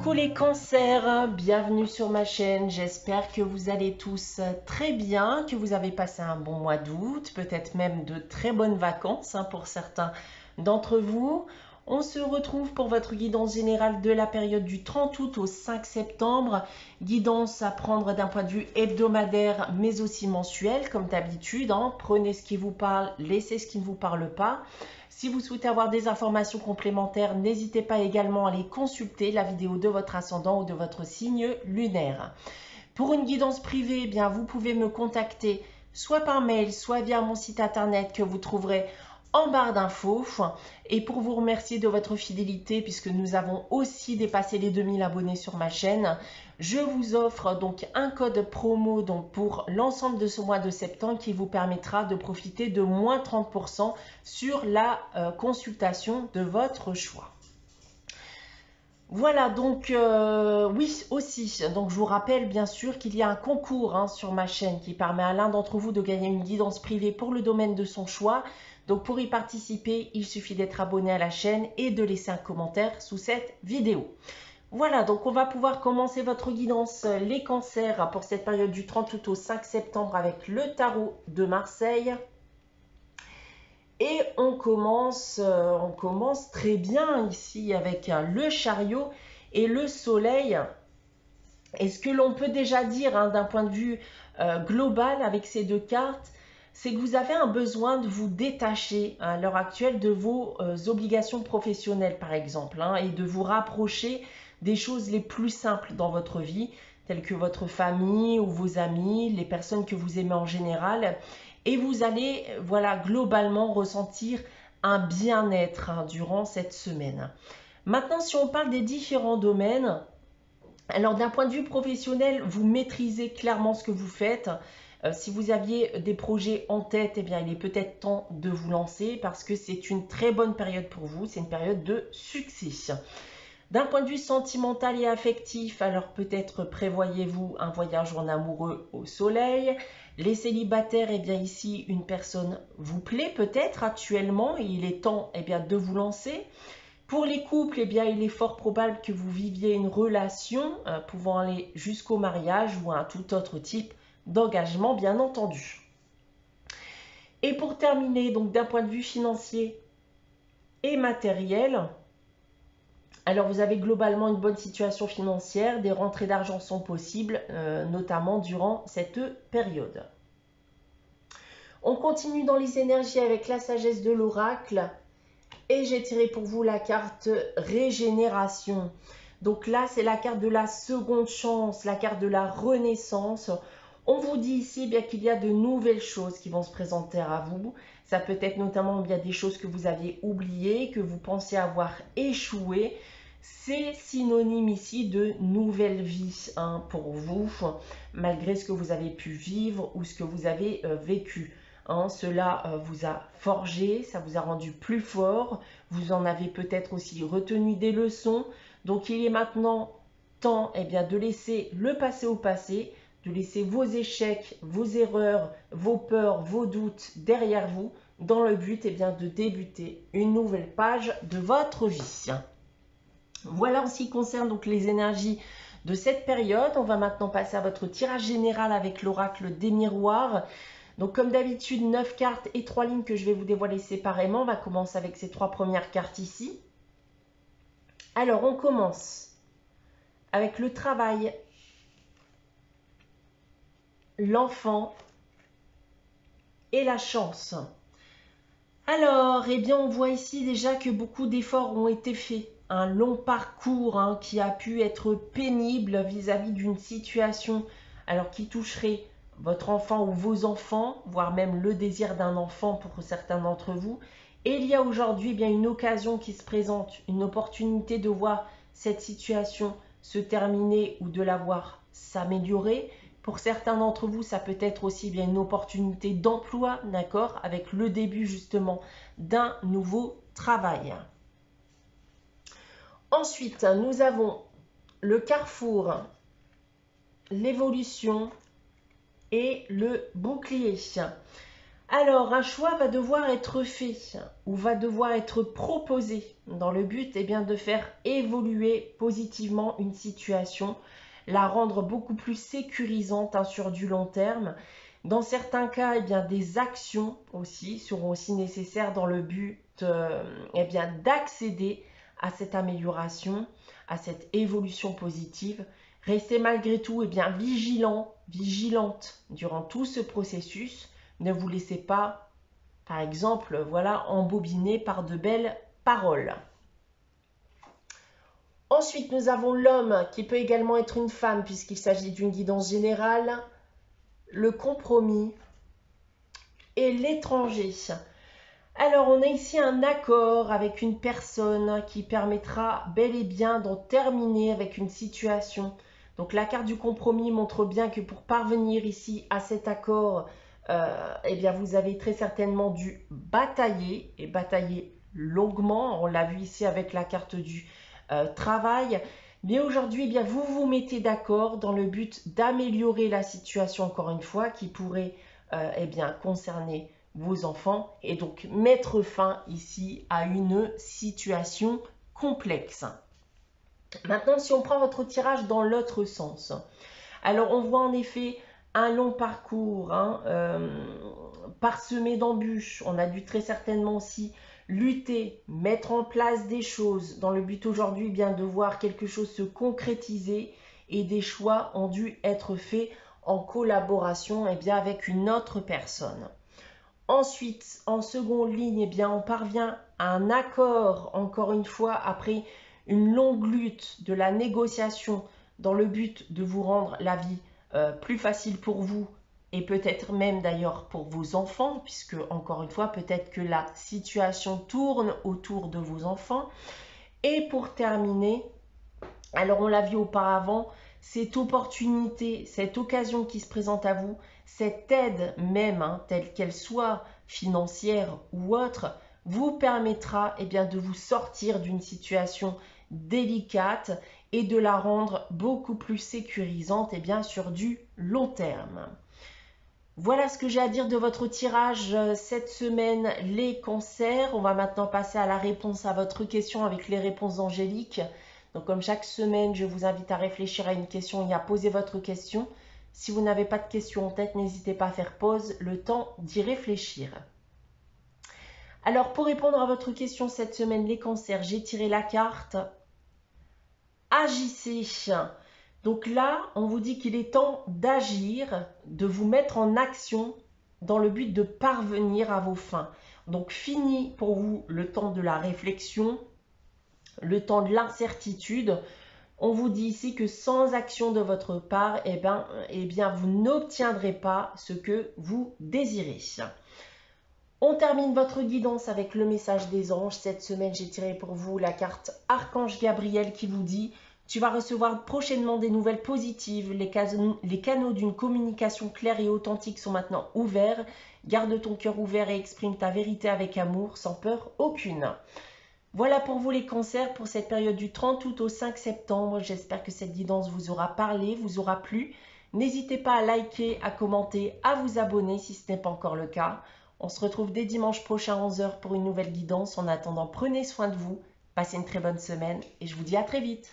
Coucou les cancers, bienvenue sur ma chaîne, j'espère que vous allez tous très bien, que vous avez passé un bon mois d'août, peut-être même de très bonnes vacances pour certains d'entre vous. On se retrouve pour votre guidance générale de la période du 30 août au 5 septembre, guidance à prendre d'un point de vue hebdomadaire mais aussi mensuel comme d'habitude. Prenez ce qui vous parle, laissez ce qui ne vous parle pas. Si vous souhaitez avoir des informations complémentaires, n'hésitez pas également à aller consulter la vidéo de votre ascendant ou de votre signe lunaire. Pour une guidance privée, eh bien, vous pouvez me contacter soit par mail, soit via mon site internet que vous trouverez en barre d'infos. Et pour vous remercier de votre fidélité, puisque nous avons aussi dépassé les 2000 abonnés sur ma chaîne, je vous offre donc un code promo pour l'ensemble de ce mois de septembre qui vous permettra de profiter de moins 30% sur la consultation de votre choix. Voilà, donc oui aussi, donc je vous rappelle bien sûr qu'il y a un concours sur ma chaîne qui permet à l'un d'entre vous de gagner une guidance privée pour le domaine de son choix. Donc pour y participer, il suffit d'être abonné à la chaîne et de laisser un commentaire sous cette vidéo. Voilà, donc on va pouvoir commencer votre guidance les cancers pour cette période du 30 août au 5 septembre avec le tarot de Marseille. Et on commence très bien ici avec le chariot et le soleil. Et ce que l'on peut déjà dire d'un point de vue global avec ces deux cartes, c'est que vous avez un besoin de vous détacher à l'heure actuelle de vos obligations professionnelles par exemple, et de vous rapprocher des choses les plus simples dans votre vie, telles que votre famille ou vos amis, les personnes que vous aimez en général. Et vous allez, voilà, globalement ressentir un bien-être durant cette semaine. Maintenant, si on parle des différents domaines, alors d'un point de vue professionnel, vous maîtrisez clairement ce que vous faites. Si vous aviez des projets en tête, eh bien, il est peut-être temps de vous lancer parce que c'est une très bonne période pour vous. C'est une période de succès. D'un point de vue sentimental et affectif, alors peut-être prévoyez-vous un voyage en amoureux au soleil. Les célibataires, eh bien ici, une personne vous plaît peut-être actuellement et il est temps de vous lancer. Pour les couples, eh bien, il est fort probable que vous viviez une relation pouvant aller jusqu'au mariage ou à un tout autre type d'engagement, bien entendu. Et pour terminer, donc d'un point de vue financier et matériel, alors vous avez globalement une bonne situation financière, des rentrées d'argent sont possibles, notamment durant cette période. On continue dans les énergies avec la sagesse de l'oracle et j'ai tiré pour vous la carte régénération. Donc là, c'est la carte de la seconde chance, la carte de la renaissance. On vous dit ici bien qu'il y a de nouvelles choses qui vont se présenter à vous. Ça peut être notamment bien des choses que vous aviez oubliées, que vous pensez avoir échoué. C'est synonyme ici de nouvelle vie pour vous, malgré ce que vous avez pu vivre ou ce que vous avez vécu. Cela vous a forgé, ça vous a rendu plus fort. Vous en avez peut-être aussi retenu des leçons. Donc il est maintenant temps de laisser le passé au passé, de laisser vos échecs, vos erreurs, vos peurs, vos doutes derrière vous, dans le but de débuter une nouvelle page de votre vie. Voilà en ce qui concerne donc les énergies de cette période. On va maintenant passer à votre tirage général avec l'oracle des miroirs. Donc comme d'habitude, 9 cartes et 3 lignes que je vais vous dévoiler séparément. On va commencer avec ces 3 premières cartes ici. Alors on commence avec le travail, l'enfant et la chance. Alors, on voit ici déjà que beaucoup d'efforts ont été faits. Un long parcours qui a pu être pénible vis-à-vis d'une situation qui toucherait votre enfant ou vos enfants, voire même le désir d'un enfant pour certains d'entre vous. Et il y a aujourd'hui une occasion qui se présente, une opportunité de voir cette situation se terminer ou de la voir s'améliorer. Pour certains d'entre vous, ça peut être aussi une opportunité d'emploi, d'accord, avec le début justement d'un nouveau travail. Ensuite, nous avons le carrefour, l'évolution et le bouclier. Alors, un choix va devoir être fait ou va devoir être proposé dans le but bien, de faire évoluer positivement une situation, la rendre beaucoup plus sécurisante sur du long terme. Dans certains cas, bien, des actions aussi seront aussi nécessaires dans le but bien, d'accéder à cette amélioration, à cette évolution positive. Restez malgré tout bien, vigilante durant tout ce processus. Ne vous laissez pas, par exemple, voilà, embobiner par de belles paroles. Ensuite, nous avons l'homme qui peut également être une femme puisqu'il s'agit d'une guidance générale, le compromis et l'étranger. Alors, on a ici un accord avec une personne qui permettra bel et bien d'en terminer avec une situation. Donc, la carte du compromis montre bien que pour parvenir ici à cet accord, bien, vous avez très certainement dû batailler et batailler longuement. On l'a vu ici avec la carte du travail. Mais aujourd'hui, bien, vous vous mettez d'accord dans le but d'améliorer la situation, encore une fois, qui pourrait bien, concerner vos enfants et donc mettre fin ici à une situation complexe. Maintenant, si on prend votre tirage dans l'autre sens, alors on voit en effet un long parcours parsemé d'embûches. On a dû très certainement aussi lutter, mettre en place des choses dans le but aujourd'hui bien de voir quelque chose se concrétiser et des choix ont dû être faits en collaboration bien, avec une autre personne. Ensuite, en seconde ligne, bien, on parvient à un accord, encore une fois, après une longue lutte de la négociation dans le but de vous rendre la vie plus facile pour vous et peut-être même d'ailleurs pour vos enfants, puisque, encore une fois, peut-être que la situation tourne autour de vos enfants. Et pour terminer, alors on l'a vu auparavant, cette opportunité, cette occasion qui se présente à vous, cette aide même, telle qu'elle soit financière ou autre, vous permettra bien, de vous sortir d'une situation délicate et de la rendre beaucoup plus sécurisante bien, sur du long terme. Voilà ce que j'ai à dire de votre tirage cette semaine, les cancers. On va maintenant passer à la réponse à votre question avec les réponses angéliques. Donc comme chaque semaine, je vous invite à réfléchir à une question et à poser votre question. Si vous n'avez pas de question en tête, n'hésitez pas à faire pause, le temps d'y réfléchir. Alors pour répondre à votre question cette semaine, les cancers, j'ai tiré la carte Agissez. Donc là, on vous dit qu'il est temps d'agir, de vous mettre en action dans le but de parvenir à vos fins. Donc fini pour vous le temps de la réflexion, le temps de l'incertitude. On vous dit ici que sans action de votre part, bien, vous n'obtiendrez pas ce que vous désirez. On termine votre guidance avec le message des anges. Cette semaine, j'ai tiré pour vous la carte Archange Gabriel qui vous dit: tu vas recevoir prochainement des nouvelles positives. Les canaux d'une communication claire et authentique sont maintenant ouverts. Garde ton cœur ouvert et exprime ta vérité avec amour, sans peur aucune. Voilà pour vous les cancers pour cette période du 30 août au 5 septembre. J'espère que cette guidance vous aura parlé, vous aura plu. N'hésitez pas à liker, à commenter, à vous abonner si ce n'est pas encore le cas. On se retrouve dès dimanche prochain à 11 h pour une nouvelle guidance. En attendant, prenez soin de vous, passez une très bonne semaine et je vous dis à très vite.